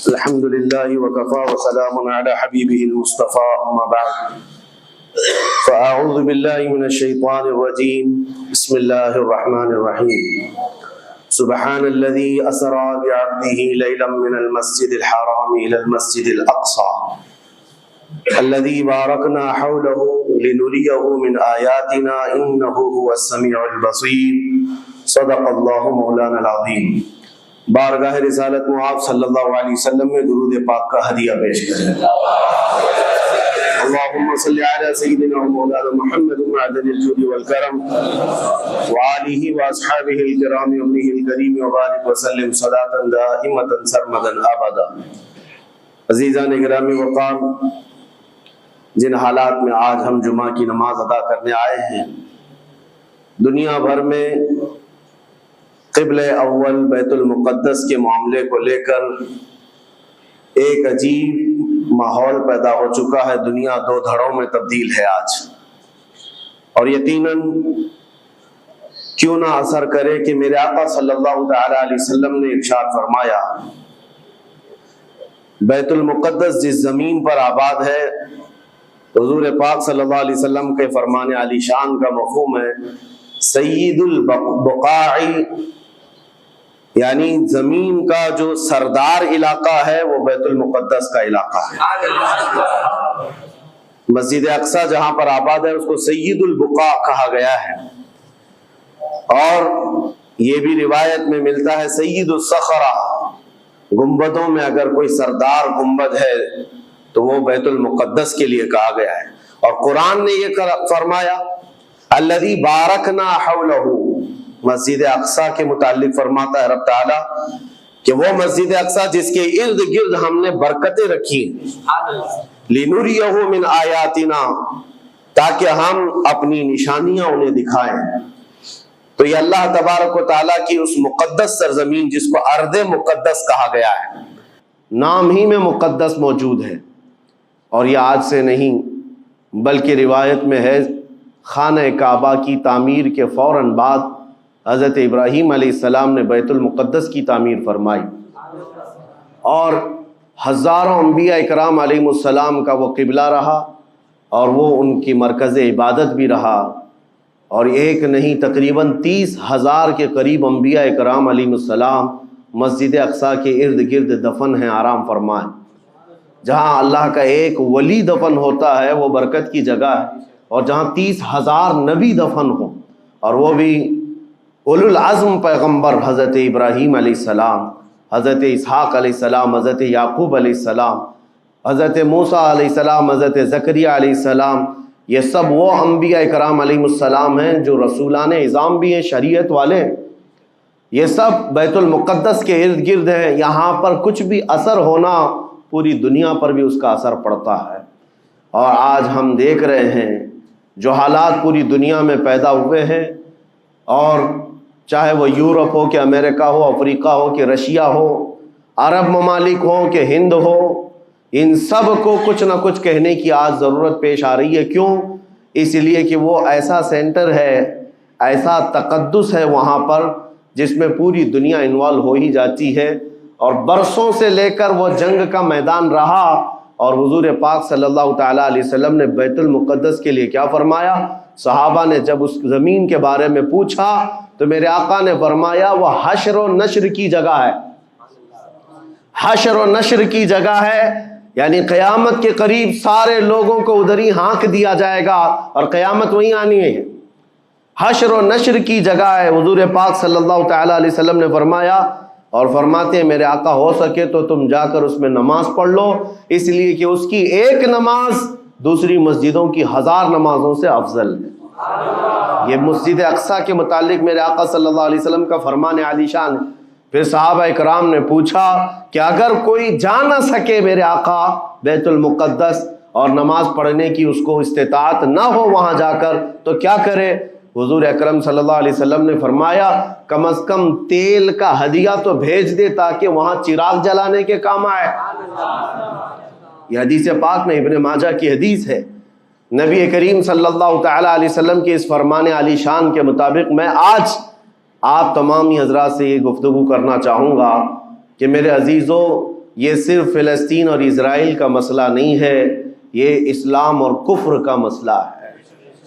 الحمد لله وكفى وسلام على حبيبه المصطفى أما بعد فأعوذ بالله من الشيطان الرجيم بسم الله الرحمن الرحيم سبحان الذي أسرى بعبده ليلا من المسجد الحرام إلى المسجد الأقصى الذي باركنا حوله لنريه من آياتنا إنه هو السميع البصير صدق الله مولانا العظيم۔ بارگاہ رسالت معاذ صلی اللہ علیہ وسلم میں درود پاک کا ہدیہ پیش کریں۔ اللہم صلی علی سیدنا و مولانا محمد معدن الجود والکرم وآلہ واصحابہ الکرام وابنہ الکریم وبارک وسلم صلاۃ دائمۃ سرمدا ابدا۔ عزیزان گرامی وقار، جن حالات میں آج ہم جمعہ کی نماز ادا کرنے آئے ہیں، دنیا بھر میں قبلہ اول بیت المقدس کے معاملے کو لے کر ایک عجیب ماحول پیدا ہو چکا ہے۔ دنیا دو دھڑوں میں تبدیل ہے آج، اور یقیناً کیوں نہ اثر کرے کہ میرے آقا صلی اللہ تعالی علیہ وسلم نے ارشاد فرمایا، بیت المقدس جس زمین پر آباد ہے، حضور پاک صلی اللہ علیہ وسلم کے فرمان علی شان کا مفہوم ہے سید البقاع، یعنی زمین کا جو سردار علاقہ ہے وہ بیت المقدس کا علاقہ ہے۔ مسجد اقصی جہاں پر آباد ہے اس کو سید البقاع کہا گیا ہے، اور یہ بھی روایت میں ملتا ہے سید الصخرہ، گنبدوں میں اگر کوئی سردار گنبد ہے تو وہ بیت المقدس کے لیے کہا گیا ہے۔ اور قرآن نے یہ فرمایا الذی بارکنا حولہ، مسجد اقصی کے متعلق فرماتا ہے رب تعالیٰ کہ وہ مسجد اقصی جس کے ارد گرد ہم نے برکتیں رکھی لنریہ من آیاتنا، تاکہ ہم اپنی نشانیاں انہیں دکھائیں۔ تو یہ اللہ تبارک و تعالیٰ کی اس مقدس سرزمین جس کو ارض مقدس کہا گیا ہے، نام ہی میں مقدس موجود ہے، اور یہ آج سے نہیں بلکہ روایت میں ہے خانہ کعبہ کی تعمیر کے فوراً بعد حضرت ابراہیم علیہ السلام نے بیت المقدس کی تعمیر فرمائی، اور ہزاروں انبیاء اکرام علیہ السلام کا وہ قبلہ رہا، اور وہ ان کی مرکز عبادت بھی رہا، اور ایک نہیں تقریباً 30,000 کے قریب انبیاء اکرام علیہ السلام مسجد اقصی کے ارد گرد دفن ہیں، آرام فرمائیں۔ جہاں اللہ کا ایک ولی دفن ہوتا ہے وہ برکت کی جگہ ہے، اور جہاں 30,000 نبی دفن ہوں، اور وہ بھی اولو العزم پیغمبر حضرت ابراہیم علیہ السلام، حضرت اسحاق علیہ السلام، حضرت یعقوب علیہ السلام، حضرت موسیٰ علیہ السلام، حضرت زکریا علیہ السلام، یہ سب وہ انبیاء کرام علیہ السلام ہیں جو رسولان اعظام بھی ہیں، شریعت والے ہیں۔ یہ سب بیت المقدس کے ارد گرد ہیں۔ یہاں پر کچھ بھی اثر ہونا پوری دنیا پر بھی اس کا اثر پڑتا ہے، اور آج ہم دیکھ رہے ہیں جو حالات پوری دنیا میں پیدا ہوئے ہیں، اور چاہے وہ یورپ ہو کہ امریکہ ہو، افریقہ ہو کہ رشیا ہو، عرب ممالک ہو کہ ہند ہو، ان سب کو کچھ نہ کچھ کہنے کی آج ضرورت پیش آ رہی ہے۔ کیوں؟ اس لیے کہ وہ ایسا سینٹر ہے، ایسا تقدس ہے وہاں پر جس میں پوری دنیا انوالو ہو ہی جاتی ہے، اور برسوں سے لے کر وہ جنگ کا میدان رہا، اور حضور پاک صلی اللہ تعالیٰ علیہ وسلم نے بیت المقدس کے لیے کیا فرمایا؟ صحابہ نے جب اس زمین کے بارے میں پوچھا تو میرے آقا نے فرمایا وہ حشر و نشر کی جگہ ہے، حشر و نشر کی جگہ ہے، یعنی قیامت کے قریب سارے لوگوں کو ادھر ہی ہانک دیا جائے گا، اور قیامت وہیں آنی ہے۔ حشر و نشر کی جگہ ہے، حضور پاک صلی اللہ تعالیٰ علیہ وسلم نے فرمایا، اور فرماتے ہیں میرے آقا ہو سکے تو تم جا کر اس میں نماز پڑھ لو، اس لیے کہ اس کی ایک نماز دوسری مسجدوں کی 1000 نمازوں سے افضل ہے۔ یہ مسجد اقصی کے متعلق میرے آقا صلی اللہ علیہ وسلم کا فرمان علی شان ہے۔ پھر صحابہ اکرام نے پوچھا کہ اگر کوئی جا نہ سکے میرے آقا بیت المقدس اور نماز پڑھنے کی اس کو استطاعت نہ ہو وہاں جا کر تو کیا کرے؟ حضور اکرم صلی اللہ علیہ وسلم نے فرمایا کم از کم تیل کا ہدیہ تو بھیج دے تاکہ وہاں چراغ جلانے کے کام آئے۔ یہ حدیث پاک میں ابن ماجہ کی حدیث ہے۔ نبی کریم صلی اللہ تعالیٰ علیہ وسلم کے اس فرمان علی شان کے مطابق میں آج آپ تمامی حضرات سے یہ گفتگو کرنا چاہوں گا کہ میرے عزیزو، یہ صرف فلسطین اور اسرائیل کا مسئلہ نہیں ہے، یہ اسلام اور کفر کا مسئلہ ہے،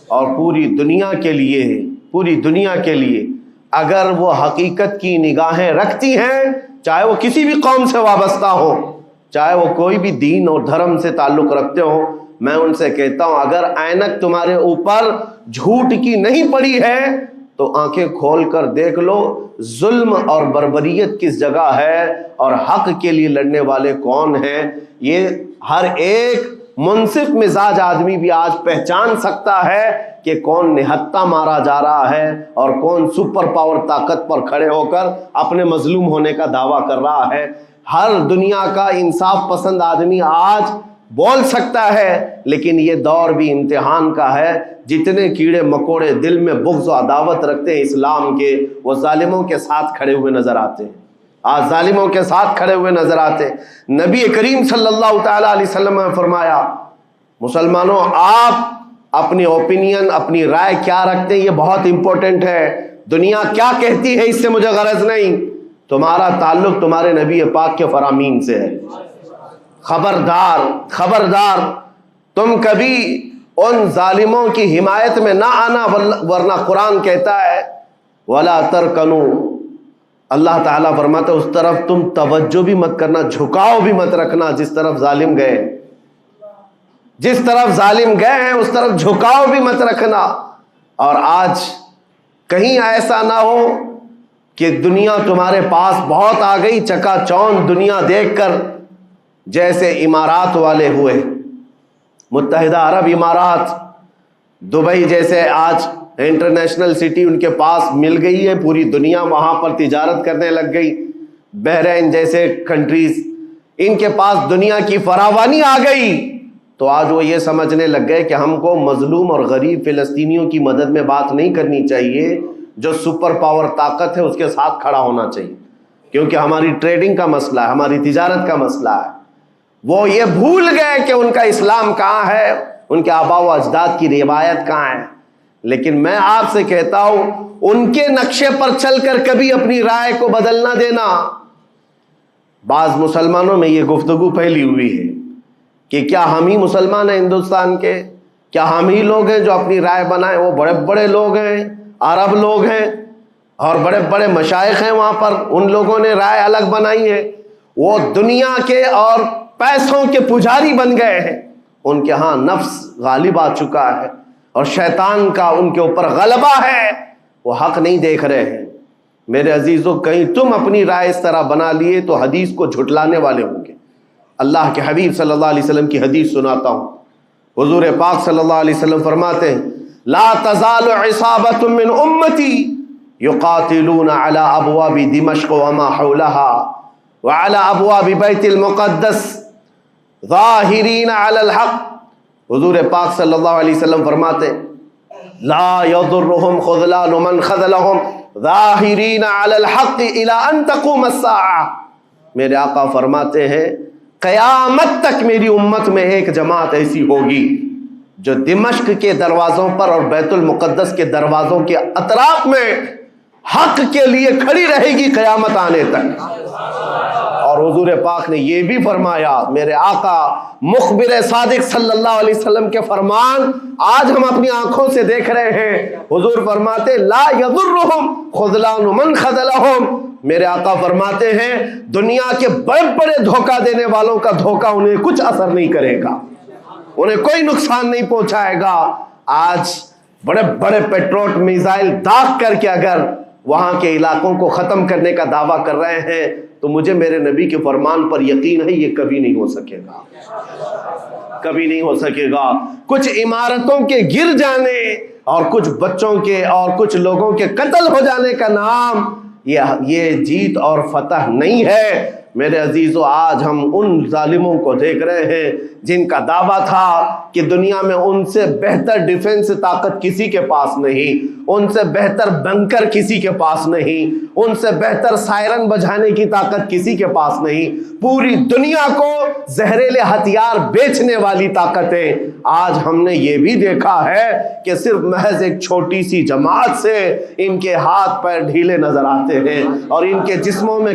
اور پوری دنیا کے لیے ہے، پوری دنیا کے لیے اگر وہ حقیقت کی نگاہیں رکھتی ہیں، چاہے وہ کسی بھی قوم سے وابستہ ہو، چاہے وہ کوئی بھی دین اور دھرم سے تعلق رکھتے ہوں، میں ان سے کہتا ہوں اگر اینک تمہارے اوپر جھوٹ کی نہیں پڑی ہے تو آنکھیں کھول کر دیکھ لو ظلم اور بربریت کس جگہ ہے اور حق کے لیے لڑنے والے کون ہیں۔ یہ ہر ایک منصف مزاج آدمی بھی آج پہچان سکتا ہے کہ کون نہتہ مارا جا رہا ہے اور کون سپر پاور طاقت پر کھڑے ہو کر اپنے مظلوم ہونے کا دعویٰ کر رہا ہے۔ ہر دنیا کا انصاف پسند آدمی آج بول سکتا ہے، لیکن یہ دور بھی امتحان کا ہے۔ جتنے کیڑے مکوڑے دل میں بغض و عداوت رکھتے ہیں اسلام کے، وہ ظالموں کے ساتھ کھڑے ہوئے نظر آتے ہیں، آج ظالموں کے ساتھ کھڑے ہوئے نظر آتے ہیں۔ نبی کریم صلی اللہ تعالیٰ علیہ وسلم نے فرمایا مسلمانوں آپ اپنی اوپینین، اپنی رائے کیا رکھتے ہیں یہ بہت امپورٹنٹ ہے، دنیا کیا کہتی ہے اس سے مجھے غرض نہیں، تمہارا تعلق تمہارے نبی پاک کے فرامین سے ہے۔ خبردار خبردار تم کبھی ان ظالموں کی حمایت میں نہ آنا، ورنہ قرآن کہتا ہے وَلَا تَرْكَنُوا، اللہ تعالیٰ فرماتا ہے اس طرف تم توجہ بھی مت کرنا، جھکاؤ بھی مت رکھنا، جس طرف ظالم گئے، جس طرف ظالم گئے ہیں اس طرف جھکاؤ بھی مت رکھنا۔ اور آج کہیں ایسا نہ ہو کہ دنیا تمہارے پاس بہت آ گئی، چکا چوند دنیا دیکھ کر، جیسے امارات والے ہوئے، متحدہ عرب امارات، دبئی جیسے آج انٹرنیشنل سٹی ان کے پاس مل گئی ہے، پوری دنیا وہاں پر تجارت کرنے لگ گئی، بحرین جیسے کنٹریز، ان کے پاس دنیا کی فراوانی آ گئی، تو آج وہ یہ سمجھنے لگ گئے کہ ہم کو مظلوم اور غریب فلسطینیوں کی مدد میں بات نہیں کرنی چاہیے، جو سپر پاور طاقت ہے اس کے ساتھ کھڑا ہونا چاہیے، کیونکہ ہماری ٹریڈنگ کا مسئلہ ہے، ہماری تجارت کا مسئلہ ہے۔ وہ یہ بھول گئے کہ ان کا اسلام کہاں ہے، ان کے آباء و اجداد کی روایت کہاں ہے۔ لیکن میں آپ سے کہتا ہوں ان کے نقشے پر چل کر کبھی اپنی رائے کو بدل نہ دینا۔ بعض مسلمانوں میں یہ گفتگو پھیلی ہوئی ہے کہ کیا ہم ہی مسلمان ہیں ہندوستان کے، کیا ہم ہی لوگ ہیں جو اپنی رائے بنائیں، وہ بڑے بڑے لوگ ہیں، عرب لوگ ہیں اور بڑے بڑے مشائخ ہیں وہاں پر، ان لوگوں نے رائے الگ بنائی ہے، وہ دنیا کے اور پیسوں کے پجاری بن گئے ہیں، ان کے ہاں نفس غالب آ چکا ہے اور شیطان کا ان کے اوپر غلبہ ہے، وہ حق نہیں دیکھ رہے ہیں۔ میرے عزیزوں کہیں تم اپنی رائے اس طرح بنا لیے تو حدیث کو جھٹلانے والے ہوں گے۔ اللہ کے حبیب صلی اللہ علیہ وسلم کی حدیث سناتا ہوں، حضور پاک صلی اللہ علیہ وسلم فرماتے ہیں لا تزال عصابۃ من امتی یقاتلون علی ابواب دمشق وما حولها وعلى ابواب بیت المقدس ظاہرین علی الحق۔ حضور پاک صلی اللہ علیہ وسلم فرماتے لا یضرهم خذلان من خذلهم ظاہرین علی الحق الى ان تقوم الساعہ۔ میرے آقا فرماتے ہیں قیامت تک میری امت میں ایک جماعت ایسی ہوگی جو دمشق کے دروازوں پر اور بیت المقدس کے دروازوں کے اطراف میں حق کے لیے کھڑی رہے گی قیامت آنے تک۔ اور حضور پاک نے یہ بھی فرمایا، میرے آقا مخبر صادق صلی اللہ علیہ وسلم کے فرمان آج ہم اپنی آنکھوں سے دیکھ رہے ہیں، حضور فرماتے لا یضرهم خذلان من خذلهم۔ میرے آقا فرماتے ہیں دنیا کے بڑے بڑے دھوکہ دینے والوں کا دھوکہ انہیں کچھ اثر نہیں کرے گا، انہیں کوئی نقصان نہیں پہنچائے گا۔ آج بڑے بڑے پیٹروٹ میزائل داغ کر کے اگر وہاں کے علاقوں کو ختم کرنے کا دعویٰ کر رہے ہیں تو مجھے میرے نبی کے فرمان پر یقین ہے یہ کبھی نہیں ہو سکے گا، کبھی نہیں ہو سکے گا۔ کچھ عمارتوں کے گر جانے اور کچھ بچوں کے اور کچھ لوگوں کے قتل ہو جانے کا نام یہ جیت اور فتح نہیں ہے۔ میرے عزیزو آج ہم ان ظالموں کو دیکھ رہے ہیں جن کا دعویٰ تھا کہ دنیا میں ان سے بہتر ڈیفنس طاقت کسی کے پاس نہیں، ان سے بہتر بنکر کسی کے پاس نہیں، ان سے بہتر سائرن بجانے کی طاقت کسی کے پاس نہیں، پوری دنیا کو زہریلے ہتھیار بیچنے والی طاقتیں۔ آج ہم نے یہ بھی دیکھا ہے کہ صرف محض ایک چھوٹی سی جماعت سے ان کے ہاتھ پیر ڈھیلے نظر آتے ہیں اور ان کے جسموں میں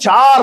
4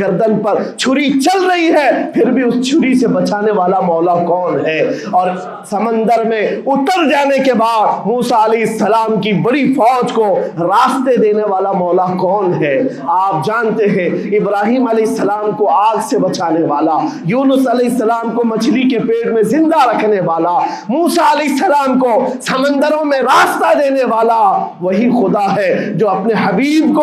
گردن پر چھری چل رہی ہے، پھر بھی اس چھری سے بچانے والا مولا کون ہے؟ اور سمندر میں اتر جانے کے بعد موسیٰ علیہ السلام کی بڑی فوج کو راستے دینے والا مولا کون ہے؟ آپ جانتے ہیں ابراہیم علیہ السلام کو آگ سے بچانے والا، یونس علیہ السلام کو مچھلی کے پیٹ میں زندہ رکھنے والا، موسیٰ علیہ السلام کو سمندروں میں راستہ دینے والا وہی خدا ہے جو اپنے حبیب کو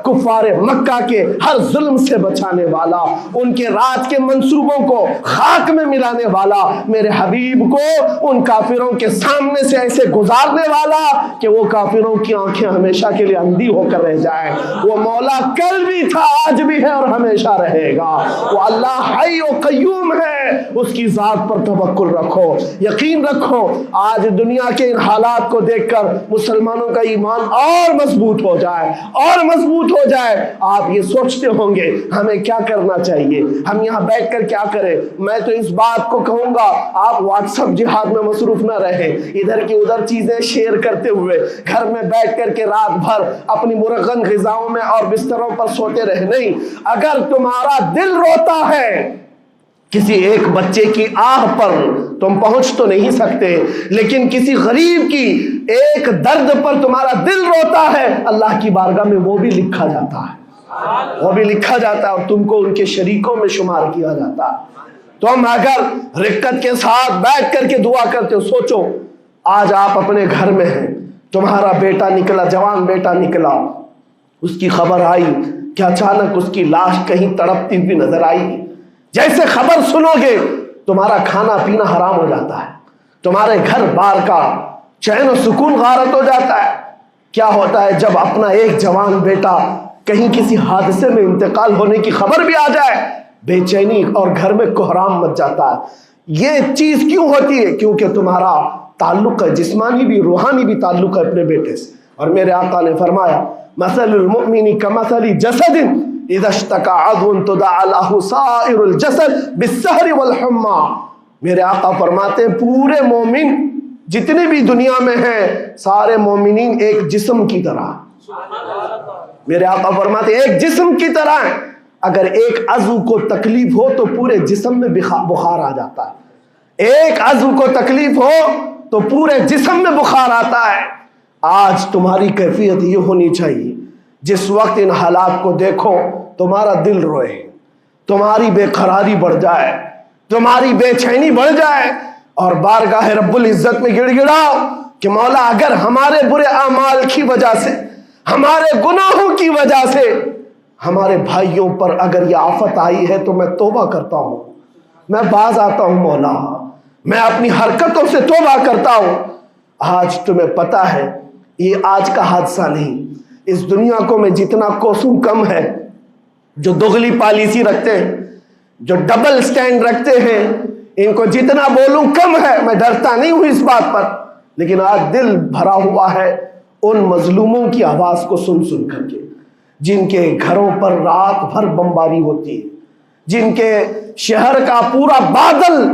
کفار مکہ کے ہر ظلم سے بچانے والا، ان کے رات کے منصوبوں کو خاک میں ملانے والا، میرے حبیب کو ان کافروں کے سامنے سے ایسے گزارنے والا کہ وہ کافروں کی آنکھیں ہمیشہ کے لیے اندھی ہو کر رہ جائیں۔ وہ مولا کل بھی تھا، آج بھی ہے اور ہمیشہ رہے گا۔ وہ اللہ حی و قیوم ہے، اس کی ذات پر توکل رکھو، یقین رکھو۔ آج دنیا کے ان حالات کو دیکھ کر مسلمانوں کا ایمان اور مضبوط ہو جائے، اور مضبوط ہو جائے۔ آپ یہ سوچتے ہوں گے ہمیں کیا کرنا چاہیے، ہم یہاں بیٹھ کر کیا کریں؟ میں تو اس بات کو کہوں گا آپ واٹس ایپ جہاد میں مصروف نہ رہیں، ادھر کی ادھر چیزیں شیئر کرتے ہوئے گھر میں بیٹھ کر کے رات بھر اپنی مرغن غذاؤں میں اور بستروں پر سوتے رہے نہیں۔ اگر تمہارا دل روتا ہے کسی ایک بچے کی آہ پر تم پہنچ تو نہیں سکتے، لیکن کسی غریب کی ایک درد پر تمہارا دل روتا ہے، اللہ کی بارگاہ میں وہ بھی لکھا جاتا ہے، وہ بھی لکھا جاتا ہے اور تم کو ان کے شریکوں میں شمار کیا جاتا ہے۔ تم اگر رقت کے ساتھ بیٹھ کر کے دعا کرتے ہو، سوچو آج آپ اپنے گھر میں ہیں، تمہارا بیٹا نکلا، جوان بیٹا نکلا، اس کی خبر آئی کہ اچانک اس کی لاش کہیں تڑپتی ہوئی نظر آئی، جیسے خبر سنو گے تمہارا کھانا پینا حرام ہو جاتا ہے، تمہارے گھر بار کا چین و سکون غارت ہو جاتا ہے۔ کیا ہوتا ہے جب اپنا ایک جوان بیٹا کہیں کسی حادثے میں انتقال ہونے کی خبر بھی آ جائے، بے چینی اور گھر میں کوہرام مچ جاتا ہے۔ یہ چیز کیوں ہوتی ہے؟ کیونکہ تمہارا تعلق ہے، جسمانی بھی روحانی بھی تعلق ہے اپنے بیٹے سے۔ اور میرے آقا نے فرمایا مثل المؤمن کمثل جسد اذا اشتكى عضو تداعى له سائر الجسد بالسهر والحمى۔ میرے آقا فرماتے ہیں پورے مومن جتنے بھی دنیا میں ہیں سارے مومنین ایک جسم کی طرح، میرے آقا فرماتے ہیں ایک جسم کی طرح ہیں، اگر ایک عضو کو تکلیف ہو تو پورے جسم میں بخار آ جاتا ہے، ایک عضو کو تکلیف ہو تو پورے جسم میں بخار آتا ہے۔ آج تمہاری کیفیت یہ ہونی چاہیے جس وقت ان حالات کو دیکھو تمہارا دل روئے، تمہاری بے قراری بڑھ جائے، تمہاری بے چینی بڑھ جائے اور بارگاہ رب العزت میں گڑ گڑاؤ کہ مولا اگر ہمارے برے اعمال کی وجہ سے، ہمارے گناہوں کی وجہ سے ہمارے بھائیوں پر اگر یہ آفت آئی ہے تو میں توبہ کرتا ہوں، میں باز آتا ہوں مولا، میں اپنی حرکتوں سے توبہ کرتا ہوں۔ آج تمہیں پتہ ہے یہ آج کا حادثہ نہیں، اس دنیا کو میں جتنا کوسوں کم ہے جو دغلی پالیسی رکھتے ہیں، جو ڈبل سٹینڈ رکھتے ہیں، ان کو جتنا بولوں کم ہے، میں ڈرتا نہیں ہوں اس بات پر، لیکن آج دل بھرا ہوا ہے ان مظلوموں کی آواز کو سن سن کر کے، جن کے گھروں پر رات بھر بمباری ہوتی ہے، جن کے شہر کا پورا بادل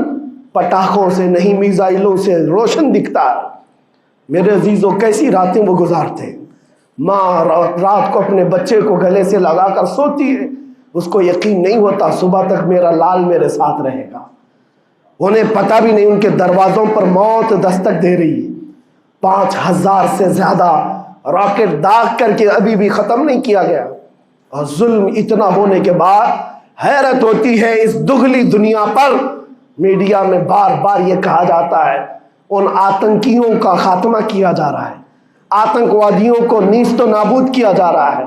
پٹاخوں سے نہیں میزائلوں سے روشن دکھتا ہے۔ میرے عزیزوں کیسی راتیں وہ گزارتے ہیں، ماں رات کو اپنے بچے کو گلے سے لگا کر سوتی ہے، اس کو یقین نہیں ہوتا صبح تک میرا لال میرے ساتھ رہے گا، انہیں پتہ بھی نہیں ان کے دروازوں پر موت دستک دے رہی ہے۔ 5000 سے زیادہ راکٹ داغ کر کے ابھی بھی ختم نہیں کیا گیا، اور ظلم اتنا ہونے کے بعد حیرت ہوتی ہے اس دگلی دنیا پر میڈیا میں بار بار یہ کہا جاتا ہے ان آتنکیوں کا خاتمہ کیا جا رہا ہے، آتنکوادیوں کو نیست و نابود کیا جا رہا ہے،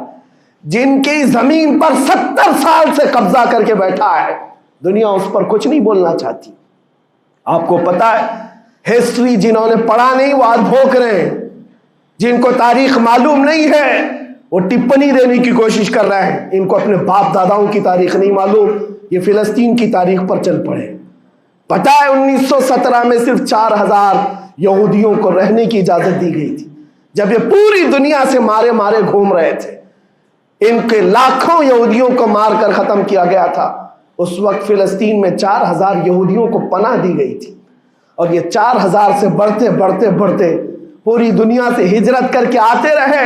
جن کی زمین پر 70 سال سے قبضہ کر کے بیٹھا ہے، دنیا اس پر کچھ نہیں بولنا چاہتی۔ آپ کو پتا ہے ہسٹری جنہوں نے پڑھا نہیں وہ آج بھوک رہے ہیں، جن کو تاریخ معلوم نہیں ہے وہ ٹپنی دینے کی کوشش کر رہے ہیں، ان کو اپنے باپ داداؤں کی تاریخ نہیں معلوم، یہ فلسطین کی تاریخ پر چل پڑے۔ پتہ ہے 1917 میں صرف 4000 یہودیوں کو رہنے کی اجازت دی گئی تھی، جب یہ پوری دنیا سے مارے مارے گھوم رہے تھے، ان کے لاکھوں یہودیوں کو مار کر ختم کیا گیا تھا۔ اس وقت فلسطین میں 4000 یہودیوں کو پناہ دی گئی تھی، اور یہ 4000 سے بڑھتے بڑھتے بڑھتے پوری دنیا سے ہجرت کر کے آتے رہے،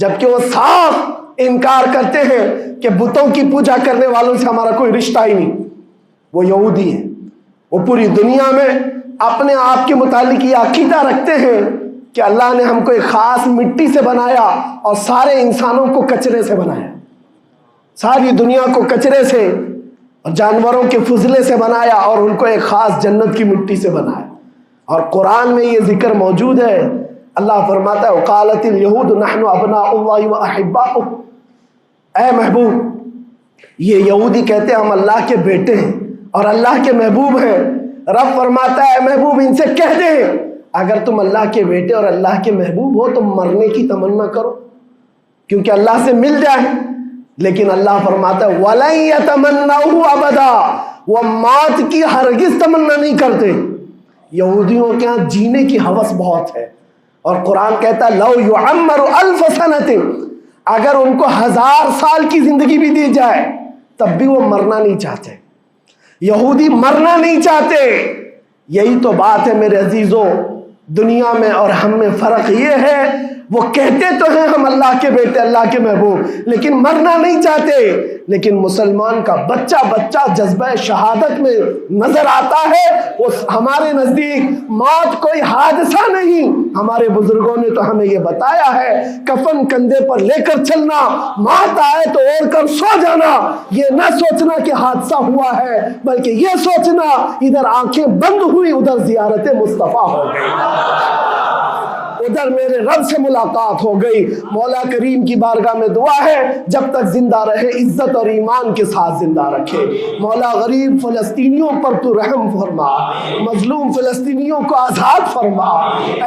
جبکہ وہ صاف انکار کرتے ہیں کہ بتوں کی پوجا کرنے والوں سے ہمارا کوئی رشتہ ہی نہیں. وہ یہودی ہیں. وہ پوری دنیا میں اپنے آپ کے متعلق یہ عقیدہ رکھتے ہیں کہ اللہ نے ہم کو ایک خاص مٹی سے بنایا اور سارے انسانوں کو کچرے سے بنایا, ساری دنیا کو کچرے سے اور جانوروں کے فضلے سے بنایا اور ان کو ایک خاص جنت کی مٹی سے بنایا. اور قرآن میں یہ ذکر موجود ہے. اللہ فرماتا ہے وقالت الیہود نحن ابناء اللہ واحباؤہ. اے محبوب, یہ یہودی کہتے ہیں ہم اللہ کے بیٹے ہیں اور اللہ کے محبوب ہیں. رب فرماتا ہے اے محبوب ان سے کہہ دیں اگر تم اللہ کے بیٹے اور اللہ کے محبوب ہو تو مرنے کی تمنا کرو کیونکہ اللہ سے مل جائے. لیکن اللہ فرماتا ہے وَلَن يَتَمَنَّوْهُ أَبَدًا, وہ موت کی ہرگز تمنا نہیں کرتے. یہودیوں کے ہاں جینے کی ہوس بہت ہے اور قرآن کہتا ہے لَوْ يُعَمَّرُ أَلْفَ سَنَةٍ, اگر ان کو 1000 سال کی زندگی بھی دی جائے تب بھی وہ مرنا نہیں چاہتے. یہودی مرنا نہیں چاہتے. یہی تو بات ہے میرے عزیزوں, دنیا میں اور ہم میں فرق یہ ہے وہ کہتے تو ہیں ہم اللہ کے بیٹے اللہ کے محبوب لیکن مرنا نہیں چاہتے. لیکن مسلمان کا بچہ بچہ جذبہ شہادت میں نظر آتا ہے. وہ ہمارے نزدیک موت کوئی حادثہ نہیں. ہمارے بزرگوں نے تو ہمیں یہ بتایا ہے کفن کندھے پر لے کر چلنا, موت آئے تو اوڑھ کر سو جانا. یہ نہ سوچنا کہ حادثہ ہوا ہے بلکہ یہ سوچنا ادھر آنکھیں بند ہوئی ادھر زیارت مصطفیٰ ہو گئی, ادھر میرے رب سے ملاقات ہو گئی. مولا کریم کی بارگاہ میں دعا ہے جب تک زندہ رہے عزت اور ایمان کے ساتھ زندہ رکھے. مولا غریب فلسطینیوں پر تو رحم فرما, مظلوم فلسطینیوں کو آزاد فرما.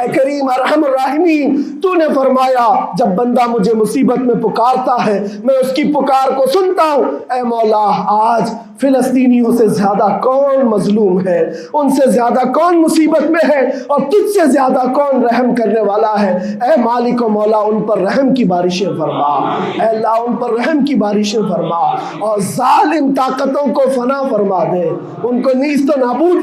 اے کریم ارحم الراحمین, تو نے فرمایا جب بندہ مجھے مصیبت میں پکارتا ہے میں اس کی پکار کو سنتا ہوں. اے مولا آج فلسطینیوں سے زیادہ کون مظلوم ہے, ان سے زیادہ کون مصیبت میں ہے اور تجھ سے زیادہ کون رحم کرنے والا ہے. اے مالک و مولا ان پر رحم کی بارشیں فرما. اے اللہ ان پر رحم کی بارشیں فرما اور ظالم طاقتوں کو فنا فرما دے, ان کو نیست و نابود